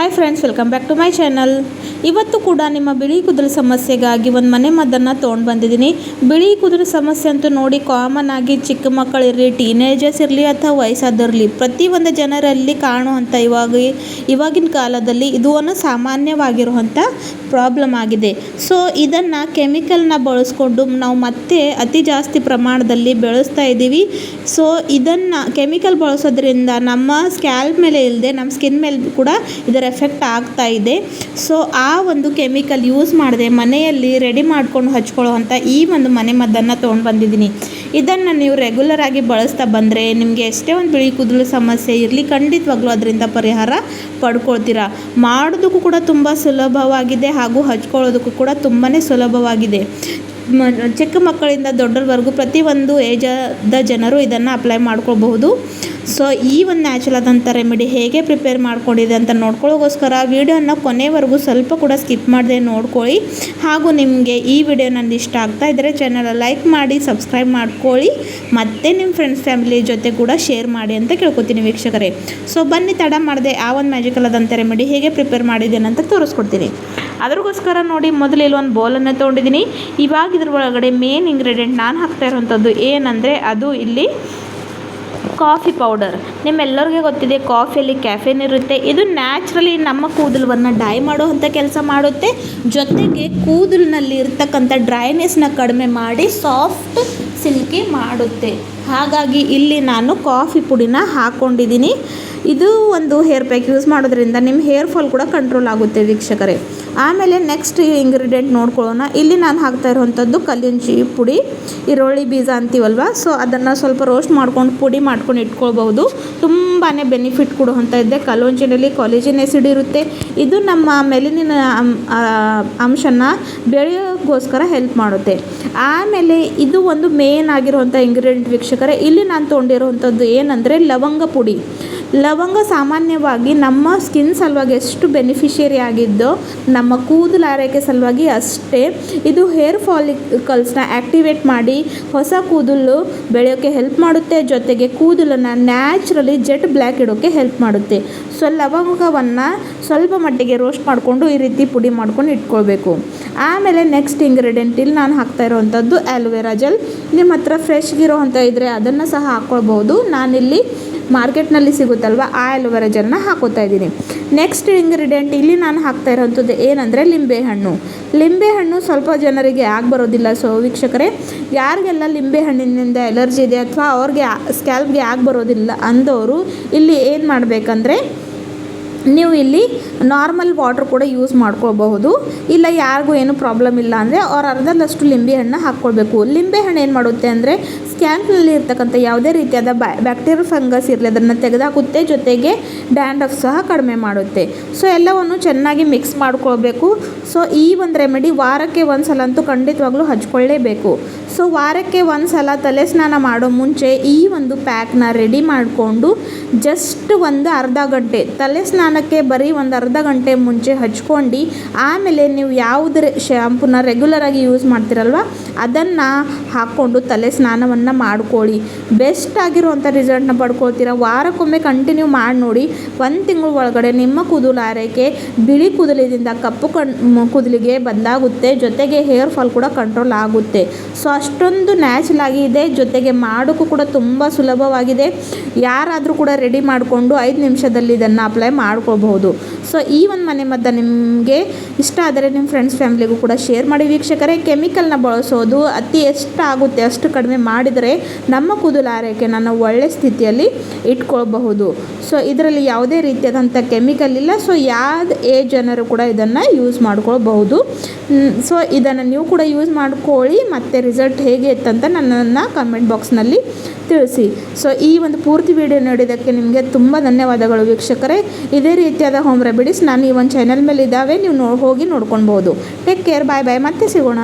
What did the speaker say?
Hi friends, welcome back to my channel. ಇವತ್ತು ಕೂಡ ನಿಮ್ಮ ಬಿಳಿ ಕೂದಲು ಸಮಸ್ಯೆಗಾಗಿ ಒಂದು ಮನೆ ಮದ್ದನ್ನು ತೊಗೊಂಡು ಬಂದಿದ್ದೀನಿ. ಬಿಳಿ ಕೂದಲು ಸಮಸ್ಯೆ ಅಂತೂ ನೋಡಿ ಕಾಮನ್ ಆಗಿ ಚಿಕ್ಕ ಮಕ್ಕಳಿರಲಿ, ಟೀನೇಜರ್ಸ್ ಇರಲಿ ಅಥವಾ ವಯಸ್ಸಾದವ್ರಲಿ ಪ್ರತಿಯೊಂದು ಜನರಲ್ಲಿ ಕಾಣುವಂಥ ಇವಾಗಿನ ಕಾಲದಲ್ಲಿ ಇದು ಒಂದು ಸಾಮಾನ್ಯವಾಗಿರುವಂಥ ಪ್ರಾಬ್ಲಮ್ ಆಗಿದೆ. ಸೊ ಇದನ್ನು ಕೆಮಿಕಲ್ನ ಬಳಸ್ಕೊಂಡು ನಾವು ಮತ್ತೆ ಅತಿ ಜಾಸ್ತಿ ಪ್ರಮಾಣದಲ್ಲಿ ಬೆಳೆಸ್ತಾ ಇದ್ದೀವಿ. ಸೊ ಇದನ್ನು ಕೆಮಿಕಲ್ ಬಳಸೋದ್ರಿಂದ ನಮ್ಮ ಸ್ಕ್ಯಾಲ್ಪ್ ಮೇಲೆ ಇಲ್ಲದೆ ನಮ್ಮ ಸ್ಕಿನ್ ಮೇಲೆ ಕೂಡ ಇದರ ಎಫೆಕ್ಟ್ ಆಗ್ತಾ ಇದೆ. ಸೊ ಆ ಒಂದು ಕೆಮಿಕಲ್ ಯೂಸ್ ಮಾಡದೆ ಮನೆಯಲ್ಲಿ ರೆಡಿ ಮಾಡ್ಕೊಂಡು ಹಚ್ಕೊಳ್ಳೋವಂಥ ಈ ಒಂದು ಮನೆ ಮದ್ದನ್ನು ತೊಗೊಂಡು ಬಂದಿದ್ದೀನಿ. ಇದನ್ನು ನೀವು ರೆಗ್ಯುಲರ್ ಆಗಿ ಬಳಸ್ತಾ ಬಂದರೆ ನಿಮಗೆ ಎಷ್ಟೇ ಒಂದು ಬಿಳಿ ಕೂದಲು ಸಮಸ್ಯೆ ಇರಲಿ, ಖಂಡಿತವಾಗ್ಲೂ ಅದರಿಂದ ಪರಿಹಾರ ಪಡ್ಕೊಳ್ತೀರಾ. ಮಾಡೋದಕ್ಕೂ ಕೂಡ ತುಂಬ ಸುಲಭವಾಗಿದೆ ಹಾಗೂ ಹಚ್ಕೊಳ್ಳೋದಕ್ಕೂ ಕೂಡ ತುಂಬಾ ಸುಲಭವಾಗಿದೆ. ಚಿಕ್ಕ ಮಕ್ಕಳಿಂದ ದೊಡ್ಡರವರೆಗೂ ಪ್ರತಿಯೊಂದು ಏಜಾದ ಜನರು ಇದನ್ನು ಅಪ್ಲೈ ಮಾಡ್ಕೊಳ್ಬಹುದು. ಸೊ ಈ ಒಂದು ನ್ಯಾಚುರಲ್ ಆದಂಥ ರೆಮಿಡಿ ಹೇಗೆ ಪ್ರಿಪೇರ್ ಮಾಡ್ಕೊಂಡಿದೆ ಅಂತ ನೋಡ್ಕೊಳ್ಳೋಗೋಸ್ಕರ ವಿಡಿಯೋನ ಕೊನೆವರೆಗೂ ಸ್ವಲ್ಪ ಕೂಡ ಸ್ಕಿಪ್ ಮಾಡದೆ ನೋಡ್ಕೊಳ್ಳಿ. ಹಾಗೂ ನಿಮಗೆ ಈ ವಿಡಿಯೋ ನನ್ನ ಇಷ್ಟ ಆಗ್ತಾ ಇದ್ದರೆ ಚಾನಲ್ ಲೈಕ್ ಮಾಡಿ, ಸಬ್ಸ್ಕ್ರೈಬ್ ಮಾಡ್ಕೊಳ್ಳಿ, ಮತ್ತು ನಿಮ್ಮ ಫ್ರೆಂಡ್ಸ್ ಫ್ಯಾಮಿಲಿ ಜೊತೆ ಕೂಡ ಶೇರ್ ಮಾಡಿ ಅಂತ ಕೇಳ್ಕೊತೀನಿ ವೀಕ್ಷಕರೇ. ಸೊ ಬನ್ನಿ ತಡ ಮಾಡದೆ ಆ ಒಂದು ಮ್ಯಾಜಿಕಲ್ ಆದಂಥ ರೆಮಿಡಿ ಹೇಗೆ ಪ್ರಿಪೇರ್ ಮಾಡಿದ್ದೇನೆ ಅಂತ ತೋರಿಸ್ಕೊಡ್ತೀನಿ. ಅದಕ್ಕೋಸ್ಕರ ನೋಡಿ, ಮೊದಲು ಇಲ್ಲಿ ಒಂದು ಬೌಲನ್ನು ತೊಗೊಂಡಿದ್ದೀನಿ. ಇವಾಗ ಇದ್ರ ಒಳಗಡೆ ಮೇನ್ ಇಂಗ್ರೀಡಿಯೆಂಟ್ ನಾನು ಹಾಕ್ತಾ ಇರೋವಂಥದ್ದು ಏನಂದರೆ ಅದು ಇಲ್ಲಿ ಕಾಫಿ ಪೌಡರ್. ನಿಮ್ಮೆಲ್ಲರಿಗೂ ಗೊತ್ತಿದೆ ಕಾಫಿಯಲ್ಲಿ ಕ್ಯಾಫೆನ್ ಇರುತ್ತೆ. ಇದು ನ್ಯಾಚುರಲಿ ನಮ್ಮ ಕೂದಲನ್ನು ಡೈ ಮಾಡುವಂಥ ಕೆಲಸ ಮಾಡುತ್ತೆ. ಜೊತೆಗೆ ಕೂದಲಿನಲ್ಲಿ ಇರ್ತಕ್ಕಂಥ ಡ್ರೈನೆಸ್ನ ಕಡಿಮೆ ಮಾಡಿ ಸಾಫ್ಟ್ ಸಿಲ್ಕಿ ಮಾಡುತ್ತೆ. ಹಾಗಾಗಿ ಇಲ್ಲಿ ನಾನು ಕಾಫಿ ಪುಡಿನ ಹಾಕ್ಕೊಂಡಿದ್ದೀನಿ. ಇದು ಒಂದು ಹೇರ್ ಪ್ಯಾಕ್ ಯೂಸ್ ಮಾಡೋದ್ರಿಂದ ನಿಮ್ಮ ಹೇರ್ ಫಾಲ್ ಕೂಡ ಕಂಟ್ರೋಲ್ ಆಗುತ್ತೆ ವೀಕ್ಷಕರೇ. ಆಮೇಲೆ ನೆಕ್ಸ್ಟ್ ಇಂಗ್ರೀಡಿಯೆಂಟ್ ನೋಡ್ಕೊಳ್ಳೋಣ. ಇಲ್ಲಿ ನಾನು ಹಾಕ್ತಾ ಇರುವಂಥದ್ದು ಕಲ್ಲಿಂಚಿ ಪುಡಿ, ಈರುಳ್ಳಿ ಬೀಜ ಅಂತೀವಲ್ವ, ಸೊ ಅದನ್ನು ಸ್ವಲ್ಪ ರೋಸ್ಟ್ ಮಾಡ್ಕೊಂಡು ಪುಡಿ ಮಾಡ್ಕೊಂಡು ಇಟ್ಕೊಳ್ಬಹುದು. ತುಂಬಾ ಬೆನಿಫಿಟ್ ಕೊಡುವಂಥ ಇದೆ. ಕಲ್ಲುಂಚಿನಲ್ಲಿ ಕಾಲೇಜಿನ್ ಆ್ಯಸಿಡ್ ಇರುತ್ತೆ. ಇದು ನಮ್ಮ ಮೆಲನಿನ್ ಅಂಶನ ಬೆಳೆಯೋಕ್ಕೋಸ್ಕರ ಹೆಲ್ಪ್ ಮಾಡುತ್ತೆ. ಆಮೇಲೆ ಇದು ಒಂದು ಮೇನ್ ಆಗಿರುವಂಥ ಇಂಗ್ರೀಡಿಯೆಂಟ್ ವೀಕ್ಷಕರೇ. ಇಲ್ಲಿ ನಾನು ತೊಗೊಂಡಿರುವಂಥದ್ದು ಏನಂದರೆ ಲವಂಗ ಪುಡಿ. ಲವಂಗ ಸಾಮಾನ್ಯವಾಗಿ ನಮ್ಮ ಸ್ಕಿನ್ ಸಲುವಾಗಿ ಎಷ್ಟು ಬೆನಿಫಿಷಿಯರಿ ಆಗಿದ್ದೋ ನಮ್ಮ ಕೂದಲು ಆರೈಕೆ ಸಲುವಾಗಿ ಅಷ್ಟೇ. ಇದು ಹೇರ್ ಫಾಲಿಕಲ್ಸ್ನ ಆ್ಯಕ್ಟಿವೇಟ್ ಮಾಡಿ ಹೊಸ ಕೂದಲು ಬೆಳೆಯೋಕ್ಕೆ ಹೆಲ್ಪ್ ಮಾಡುತ್ತೆ. ಜೊತೆಗೆ ಕೂದಲನ್ನು ನ್ಯಾಚುರಲಿ ಜೆಟ್ ಬ್ಲ್ಯಾಕ್ ಇಡೋಕ್ಕೆ ಹೆಲ್ಪ್ ಮಾಡುತ್ತೆ. ಸೊ ಲವಂಗವನ್ನು ಸ್ವಲ್ಪ ಮಟ್ಟಿಗೆ ರೋಸ್ಟ್ ಮಾಡಿಕೊಂಡು ಈ ರೀತಿ ಪುಡಿ ಮಾಡ್ಕೊಂಡು ಇಟ್ಕೊಳ್ಬೇಕು. ಆಮೇಲೆ ನೆಕ್ಸ್ಟ್ ಇಂಗ್ರೀಡಿಯೆಂಟ್ ಇಲ್ಲಿ ನಾನು ಹಾಕ್ತಾ ಇರೋವಂಥದ್ದು ಆ್ಯಲೋವೆರಾ ಜೆಲ್. ನಿಮ್ಮ ಹತ್ರ ಫ್ರೆಶ್ಗಿರೋ ಅಂಥ ಇದ್ದರೆ ಅದನ್ನು ಸಹ ಹಾಕ್ಕೊಳ್ಬೋದು. ನಾನಿಲ್ಲಿ ಮಾರ್ಕೆಟ್ನಲ್ಲಿ ಸಿಗುತ್ತಲ್ವ ಆ ಆ್ಯಲೋವೆರಾ ಜೆಲ್ನ ಹಾಕೋತಾ ಇದ್ದೀನಿ. ನೆಕ್ಸ್ಟ್ ಇಂಗ್ರೀಡಿಯೆಂಟ್ ಇಲ್ಲಿ ನಾನು ಹಾಕ್ತಾ ಇರೋವಂಥದ್ದು ಏನಂದರೆ ಲಿಂಬೆಹಣ್ಣು. ಲಿಂಬೆಹಣ್ಣು ಸ್ವಲ್ಪ ಜನರಿಗೆ ಬರೋದಿಲ್ಲ. ಸೊ ವೀಕ್ಷಕರೇ, ಯಾರಿಗೆಲ್ಲ ಲಿಂಬೆಹಣ್ಣಿನಿಂದ ಎಲರ್ಜಿ ಇದೆ ಅಥವಾ ಅವ್ರಿಗೆ ಸ್ಕ್ಯಾಲ್ಪ್ಗೆ ಬರೋದಿಲ್ಲ ಅಂದವರು ಇಲ್ಲಿ ಏನು ಮಾಡಬೇಕಂದ್ರೆ ನೀವು ಇಲ್ಲಿ ನಾರ್ಮಲ್ ವಾಟ್ರ್ ಕೂಡ ಯೂಸ್ ಮಾಡ್ಕೊಳ್ಬಹುದು. ಇಲ್ಲ ಯಾರಿಗೂ ಏನು ಪ್ರಾಬ್ಲಮ್ ಇಲ್ಲ ಅಂದರೆ ಅವ್ರು ಅರ್ಧದಷ್ಟು ಲಿಂಬೆಹಣ್ಣು ಹಾಕ್ಕೊಳ್ಬೇಕು. ಲಿಂಬೆಹಣ್ಣು ಏನು ಮಾಡುತ್ತೆ ಅಂದರೆ ಸ್ಕ್ಯಾಲ್ಪ್ನಲ್ಲಿ ಇರ್ತಕ್ಕಂಥ ಯಾವುದೇ ರೀತಿಯಾದ ಬ್ಯಾಕ್ಟೀರಿಯಲ್ ಫಂಗಸ್ ಇರಲಿ ಅದನ್ನು ತೆಗೆದುಹಾಕುತ್ತೆ. ಜೊತೆಗೆ ಡ್ಯಾಂಡ್ರಫ್ ಸಹ ಕಡಿಮೆ ಮಾಡುತ್ತೆ. ಸೊ ಎಲ್ಲವನ್ನು ಚೆನ್ನಾಗಿ ಮಿಕ್ಸ್ ಮಾಡ್ಕೊಳ್ಬೇಕು. ಸೊ ಈ ಒಂದು ರೆಮಿಡಿ ವಾರಕ್ಕೆ ಒಂದು ಸಲ ಅಂತೂ ಖಂಡಿತವಾಗ್ಲೂ ಹಚ್ಕೊಳ್ಳೇಬೇಕು. ಸೊ ವಾರಕ್ಕೆ ಒಂದು ಸಲ ತಲೆ ಸ್ನಾನ ಮಾಡೋ ಮುಂಚೆ ಈ ಒಂದು ಪ್ಯಾಕ್ನ ರೆಡಿ ಮಾಡಿಕೊಂಡು ಜಸ್ಟ್ ಒಂದು ಅರ್ಧ ಗಂಟೆ, ತಲೆ ಸ್ನಾನಕ್ಕೆ ಬರೀ ಒಂದು ಅರ್ಧ ಗಂಟೆ ಮುಂಚೆ ಹಚ್ಕೊಂಡು ಆಮೇಲೆ ನೀವು ಯಾವುದೇ ಶ್ಯಾಂಪೂನ ರೆಗ್ಯುಲರಾಗಿ ಯೂಸ್ ಮಾಡ್ತೀರಲ್ವ ಅದನ್ನು ಹಾಕ್ಕೊಂಡು ತಲೆ ಸ್ನಾನವನ್ನು ಮಾಡ್ಕೊಳ್ಳಿ. ಬೆಸ್ಟ್ ಆಗಿರುವಂಥ ರಿಸಲ್ಟ್ನ ಪಡ್ಕೊಳ್ತೀರ. ವಾರಕ್ಕೊಮ್ಮೆ ಕಂಟಿನ್ಯೂ ಮಾಡಿ ನೋಡಿ. ಒಂದು ತಿಂಗಳ ಒಳಗಡೆ ನಿಮ್ಮ ಕೂದಲು ಆರೈಕೆ ಬಿಳಿ ಕೂದಲಿನಿಂದ ಕಪ್ಪು ಕೂದಲಿಗೆ ಬದಲಾಗುತ್ತೆ. ಜೊತೆಗೆ ಹೇರ್ ಫಾಲ್ ಕೂಡ ಕಂಟ್ರೋಲ್ ಆಗುತ್ತೆ. ಸೊ ಅಷ್ಟೊಂದು ನ್ಯಾಚುರಲ್ ಆಗಿ ಇದೆ. ಜೊತೆಗೆ ಮಾಡೋಕ್ಕೂ ಕೂಡ ತುಂಬ ಸುಲಭವಾಗಿದೆ. ಯಾರಾದರೂ ಕೂಡ ರೆಡಿ ಮಾಡಿಕೊಂಡು 5 ನಿಮಿಷದಲ್ಲಿ ಇದನ್ನು ಅಪ್ಲೈ ಮಾಡ್ಕೊಳ್ಬಹುದು. ಸೊ ಈ ಒಂದು ಮನೆ ಮದ್ದು ನಿಮಗೆ ಇಷ್ಟ ಆದರೆ ನಿಮ್ಮ ಫ್ರೆಂಡ್ಸ್ ಫ್ಯಾಮಿಲಿಗೂ ಕೂಡ ಶೇರ್ ಮಾಡಿ ವೀಕ್ಷಕರೇ. ಕೆಮಿಕಲ್ನ ಬಳಸೋದು ಎಷ್ಟು ಆಗುತ್ತೆ ಅಷ್ಟು ಕಡಿಮೆ ಮಾಡಿದರೆ ನಮ್ಮ ಕೂದಲು ಆರೈಕೆನ ನಾವು ಒಳ್ಳೆ ಸ್ಥಿತಿಯಲ್ಲಿ ಇಟ್ಕೊಳ್ಬಹುದು. ಸೊ ಇದರಲ್ಲಿ ಯಾವುದೇ ರೀತಿಯಾದಂಥ ಕೆಮಿಕಲ್ ಇಲ್ಲ. ಸೊ ಯಾವ ಏಜ್ ಜನರು ಕೂಡ ಇದನ್ನು ಯೂಸ್ ಮಾಡ್ಕೊಳ್ಬಹುದು. ಸೊ ಇದನ್ನು ನೀವು ಕೂಡ ಯೂಸ್ ಮಾಡ್ಕೊಳ್ಳಿ. ಮತ್ತು ರಿಸಲ್ಟ್ ಹೇಗೆ ಇತ್ತಂತ ನನ್ನನ್ನು ಕಮೆಂಟ್ ಬಾಕ್ಸ್ನಲ್ಲಿ ತಿಳಿಸಿ. ಸೊ ಈ ಒಂದು ಪೂರ್ತಿ ವಿಡಿಯೋ ನೋಡಿದ್ದಕ್ಕೆ ನಿಮಗೆ ತುಂಬ ಧನ್ಯವಾದಗಳು ವೀಕ್ಷಕರೇ. ಇದೇ ರೀತಿಯಾದ ಹೋಮ್ ರೆಮಿಡೀಸ್ ನಾನು ಈ ಒಂದು ಚಾನಲ್ ಮೇಲೆ ಇದ್ದಾವೆ, ನೀವು ಹೋಗಿ ನೋಡ್ಕೊಳ್ಬೋದು. ಟೇಕ್ ಕೇರ್, ಬಾಯ್ ಬಾಯ್, ಮತ್ತೆ ಸಿಗೋಣ.